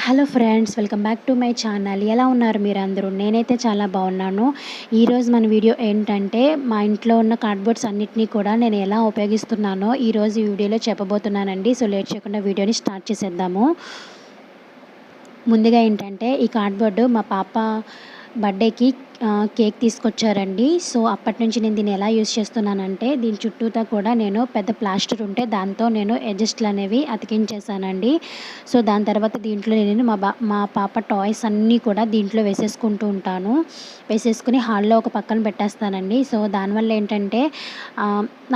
Hello friends, welcome back to my channel. ఎలా ఉన్నారు మీరందరూ? నేనైతే చాలా బాగున్నాను. ఈరోజు మన వీడియో ఏంటంటే, మా ఇంట్లో ఉన్న కార్డ్బోర్డ్స్ అన్నిటినీ కూడా నేను ఎలా ఉపయోగిస్తున్నానో ఈరోజు ఈ వీడియోలో చెప్పబోతున్నానండి. సో లేట్ చేయకుండా వీడియోని స్టార్ట్ చేసేద్దాము. ముందుగా ఏంటంటే, ఈ కార్డ్బోర్డు మా పాప బర్త్డేకి కేక్ తీసుకొచ్చారండి. సో అప్పటి నుంచి నేను దీన్ని ఎలా యూజ్ చేస్తున్నానంటే, దీని చుట్టూతా కూడా నేను పెద్ద ప్లాస్టర్ ఉంటే దాంతో నేను అడ్జస్ట్లు అనేవి అతికించేసానండి. సో దాని తర్వాత దీంట్లో నేను మా పాప టాయ్స్ అన్నీ కూడా దీంట్లో వేసేసుకుంటూ ఉంటాను. వేసేసుకుని హాల్లో ఒక పక్కన పెట్టేస్తానండి. సో దానివల్ల ఏంటంటే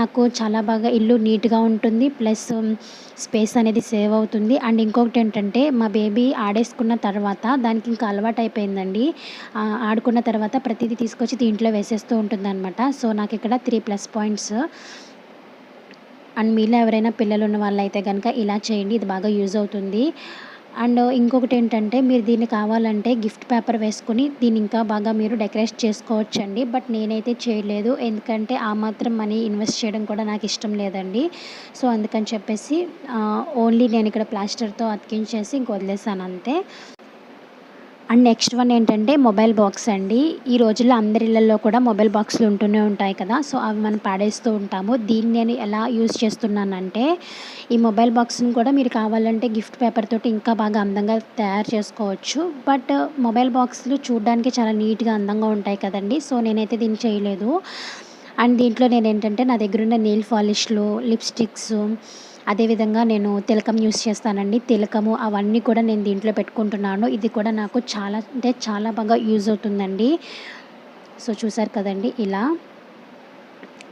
నాకు చాలా బాగా ఇల్లు నీట్గా ఉంటుంది. ప్లస్ స్పేస్ అనేది సేవ్ అవుతుంది. అండ్ ఇంకొకటి ఏంటంటే, మా బేబీ ఆడేసుకున్న తర్వాత దానికి ఇంకా అలవాటు అయిపోయిందండి. ఆడుకున్న తర్వాత ప్రతిదీ తీసుకొచ్చి దీంట్లో వేసేస్తూ ఉంటుందన్నమాట. సో నాకు ఇక్కడ 3 ప్లస్ పాయింట్స్. అండ్ మీలో ఎవరైనా పిల్లలు ఉన్న వాళ్ళైతే కనుక ఇలా చేయండి, ఇది బాగా యూజ్ అవుతుంది. అండ్ ఇంకొకటి ఏంటంటే, మీరు దీన్ని కావాలంటే గిఫ్ట్ పేపర్ వేసుకొని దీన్ని ఇంకా బాగా మీరు డెకరేట్ చేసుకోవచ్చండి. బట్ నేనైతే చేయలేదు, ఎందుకంటే ఆ మాత్రం మనీ ఇన్వెస్ట్ చేయడం కూడా నాకు ఇష్టం లేదండి. సో అందుకని చెప్పేసి ఓన్లీ నేను ఇక్కడ ప్లాస్టర్తో అతికించేసి ఇంక వదిలేసాను అంతే. అండ్ నెక్స్ట్ వన్ ఏంటంటే, మొబైల్ బాక్స్ అండి. ఈ రోజుల్లో అందరి ఇళ్లల్లో కూడా మొబైల్ బాక్స్లు ఉంటూనే ఉంటాయి కదా. సో అవి మనం పాడేస్తూ ఉంటాము. దీన్ని నేను ఎలా యూజ్ చేస్తున్నానంటే, ఈ మొబైల్ బాక్స్ని కూడా మీరు కావాలంటే గిఫ్ట్ పేపర్ తోటి ఇంకా బాగా అందంగా తయారు చేసుకోవచ్చు. బట్ మొబైల్ బాక్స్లు చూడడానికి చాలా నీట్గా అందంగా ఉంటాయి కదండి. సో నేనైతే దీన్ని చేయలేదు. అండ్ దీంట్లో నేను ఏంటంటే, నా దగ్గర ఉన్న నెయిల్ పాలిష్లు, లిప్స్టిక్స్, అదేవిధంగా నేను తిలకం యూస్ చేస్తానండి. తిలకము అవన్నీ కూడా నేను దీంట్లో పెట్టుకుంటున్నాను. ఇది కూడా నాకు చాలా అంటే చాలా బాగా యూజ్ అవుతుందండి. సో చూసారు కదండి ఇలా.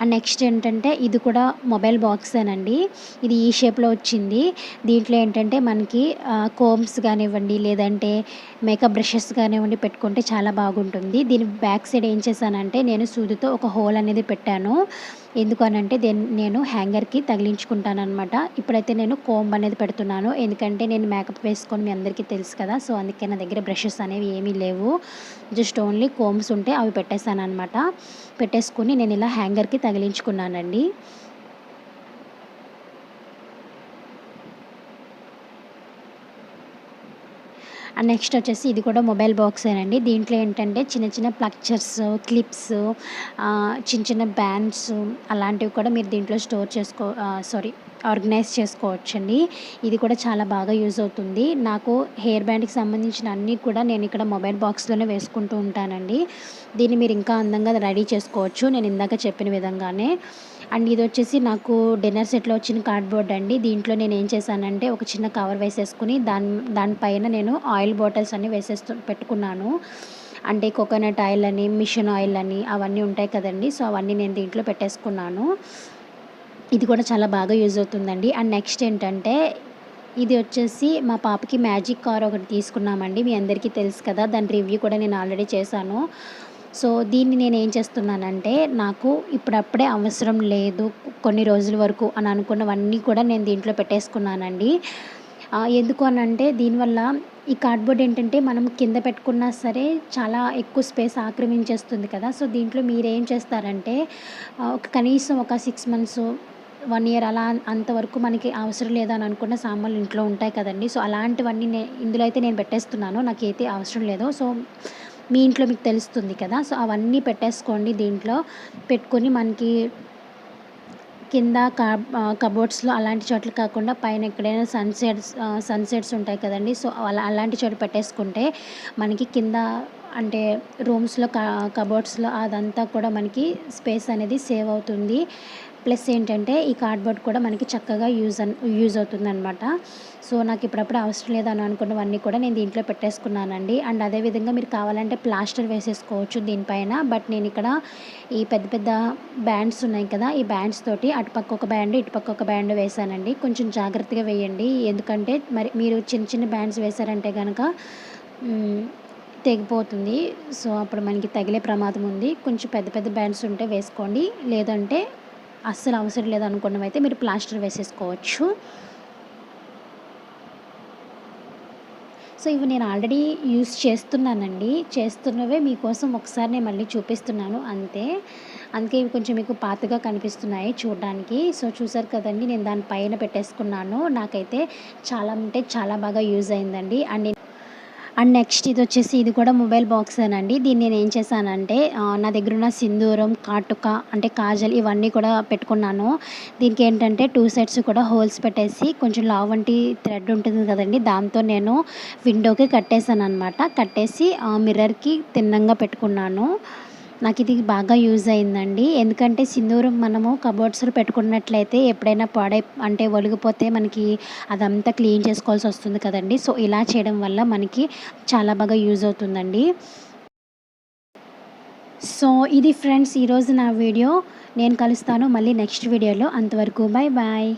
అండ్ నెక్స్ట్ ఏంటంటే, ఇది కూడా మొబైల్ బాక్సేనండి. ఇది ఈ షేప్లో వచ్చింది. దీంట్లో ఏంటంటే మనకి కోమ్స్ కానివ్వండి, లేదంటే మేకప్ బ్రషెస్ కానివ్వండి పెట్టుకుంటే చాలా బాగుంటుంది. దీని బ్యాక్ సైడ్ ఏం చేశానంటే, నేను సూదితో ఒక హోల్ అనేది పెట్టాను. ఎందుకు అనంటే, నేను హ్యాంగర్కి తగిలించుకుంటానమాట. ఇప్పుడైతే నేను కోంబ్ అనేది పెడుతున్నాను, ఎందుకంటే నేను మేకప్ వేసుకొని మీ అందరికీ తెలుసు కదా. సో అందుకే నా దగ్గర బ్రషెస్ అనేవి ఏమీ లేవు. జస్ట్ ఓన్లీ కోమ్స్ ఉంటే అవి పెట్టేశాను అనమాట. పెట్టేసుకుని నేను ఇలా హ్యాంగర్కి తగిలించుకున్నానండి. అండ్ నెక్స్ట్ వచ్చేసి ఇది కూడా మొబైల్ బాక్సేనండి. దీంట్లో ఏంటంటే చిన్న చిన్న ప్లక్చర్స్, క్లిప్స్, చిన్న చిన్న బ్యాండ్స్ అలాంటివి కూడా మీరు దీంట్లో ఆర్గనైజ్ చేసుకోవచ్చండి. ఇది కూడా చాలా బాగా యూజ్ అవుతుంది. నాకు హెయిర్ బ్యాండ్కి సంబంధించిన అన్నీ కూడా నేను ఇక్కడ మొబైల్ బాక్స్లోనే వేసుకుంటూ ఉంటానండి. దీన్ని మీరు ఇంకా అందంగా రెడీ చేసుకోవచ్చు, నేను ఇందాక చెప్పిన విధంగానే. అండ్ ఇది వచ్చేసి నాకు డిన్నర్ సెట్లో వచ్చిన కార్డ్బోర్డ్ అండి. దీంట్లో నేను ఏం చేశానంటే, ఒక చిన్న కవర్ వేసేసుకుని దానిపైన నేను ఆయిల్ బాటిల్స్ అన్నీ పెట్టుకున్నాను. అంటే కోకోనట్ ఆయిల్ అని, మిషన్ ఆయిల్ అని అవన్నీ ఉంటాయి కదండి. సో అవన్నీ నేను దీంట్లో పెట్టేసుకున్నాను. ఇది కూడా చాలా బాగా యూజ్ అవుతుందండి. అండ్ నెక్స్ట్ ఏంటంటే, ఇది వచ్చేసి మా పాపకి మ్యాజిక్ కార్ ఒకటి తీసుకున్నామండి. మీ అందరికీ తెలుసు కదా, దాని రివ్యూ కూడా నేను ఆల్రెడీ చేశాను. సో దీన్ని నేను ఏం చేస్తున్నానంటే, నాకు ఇప్పుడప్పుడే అవసరం లేదు కొన్ని రోజుల వరకు అని అనుకున్నవన్నీ కూడా నేను దీంట్లో పెట్టేసుకున్నానండి. ఎందుకు అనంటే, దీనివల్ల ఈ కార్డ్బోర్డ్ ఏంటంటే మనం కింద పెట్టుకున్నా సరే చాలా ఎక్కువ స్పేస్ ఆక్రమించేస్తుంది కదా. సో దీంట్లో మీరేం చేస్తారంటే, కనీసం ఒక 6 మంత్స్, 1 ఇయర్ అలా అంతవరకు మనకి అవసరం లేదని అనుకున్న సామాన్లు ఇంట్లో ఉంటాయి కదండి. సో అలాంటివన్నీ ఇందులో అయితే నేను పెట్టేస్తున్నాను, నాకైతే అవసరం లేదు. సో మీ ఇంట్లో మీకు తెలుస్తుంది కదా. సో అవన్నీ పెట్టేసుకోండి. దీంట్లో పెట్టుకొని మనకి కింద కబోర్డ్స్లో అలాంటి చోట్ల కాకుండా పైన ఎక్కడైనా సన్సెట్స్ ఉంటాయి కదండి. సో అలాంటి చోట పెట్టేసుకుంటే మనకి కింద అంటే రూమ్స్లో కబోర్డ్స్లో అదంతా కూడా మనకి స్పేస్ అనేది సేవ్ అవుతుంది. ప్లస్ ఏంటంటే, ఈ కార్డ్బోర్డ్ కూడా మనకి చక్కగా యూజ్ అవుతుందన్నమాట. సో నాకు ఇప్పుడప్పుడు అవసరం లేదని అనుకున్నవన్నీ కూడా నేను దీంట్లో పెట్టేసుకున్నానండి. అండ్ అదేవిధంగా మీరు కావాలంటే ప్లాస్టర్ వేసేసుకోవచ్చు దీనిపైన. బట్ నేను ఇక్కడ ఈ పెద్ద పెద్ద బ్యాండ్స్ ఉన్నాయి కదా, ఈ బ్యాండ్స్ తోటి అటుపక్క ఒక బ్యాండ్, ఇటుపక్క ఒక బ్యాండ్ వేసానండి. కొంచెం జాగ్రత్తగా వేయండి, ఎందుకంటే మరి మీరు చిన్న చిన్న బ్యాండ్స్ వేసారంటే కనుక తెగిపోతుంది. సో అప్పుడు మనకి తగిలే ప్రమాదం ఉంది. కొంచెం పెద్ద పెద్ద బ్యాండ్స్ ఉంటే వేసుకోండి, లేదంటే అస్సలు అవసరం లేదనుకున్నవైతే మీరు ప్లాస్టర్ వేసేసుకోవచ్చు. సో ఇవి నేను ఆల్రెడీ యూస్ చేస్తున్నానండి. చేస్తున్నవే మీకోసం ఒకసారి నేను మళ్ళీ చూపిస్తున్నాను అంతే. అందుకే ఇవి కొంచెం మీకు పాతగా కనిపిస్తున్నాయి చూడడానికి. సో చూసారు కదండి, నేను దాని పైన పెట్టేసుకున్నాను. నాకైతే చాలా అంటే చాలా బాగా యూజ్ అయిందండి. అండ్ అండ్ నెక్స్ట్ ఇదొచ్చేసి ఇది కూడా మొబైల్ బాక్సేనండి. దీన్ని నేనేం చేశానంటే నా దగ్గరున్న సింధూరం, కాటుక అంటే కాజల్ ఇవన్నీ కూడా పెట్టుకున్నాను. దీనికేంటంటే 2 సైడ్స్ కూడా హోల్స్ పెట్టేసి కొంచెం లావంటి థ్రెడ్ ఉంటుంది కదండీ! దాంతో నేను విండోకి కట్టేసాననమాట. కట్టేసి మిర్రర్‌కి తిన్నంగా పెట్టుకున్నాను. నాకిది బాగా యూజ్ అయిందండి. ఎందుకంటే సింధూరం మనము కబోర్డ్స్‌లో పెట్టుకున్నట్లయితే ఎప్పుడైనా అంటే ఒలిగిపోతే మనకి అదంతా క్లీన్ చేసుకోవాల్సొస్తుంది కదండీ! సో, ఇలా చేయడం వల్ల మనకి చాలా బాగా యూజ్ అవుతుందండి. సో, ఇది ఫ్రెండ్స్ ఈరోజు నా వీడియో. నేను కలుస్తాను మళ్ళీ నెక్స్ట్ వీడియోలో. అంతవరకు బాయ్ బాయ్.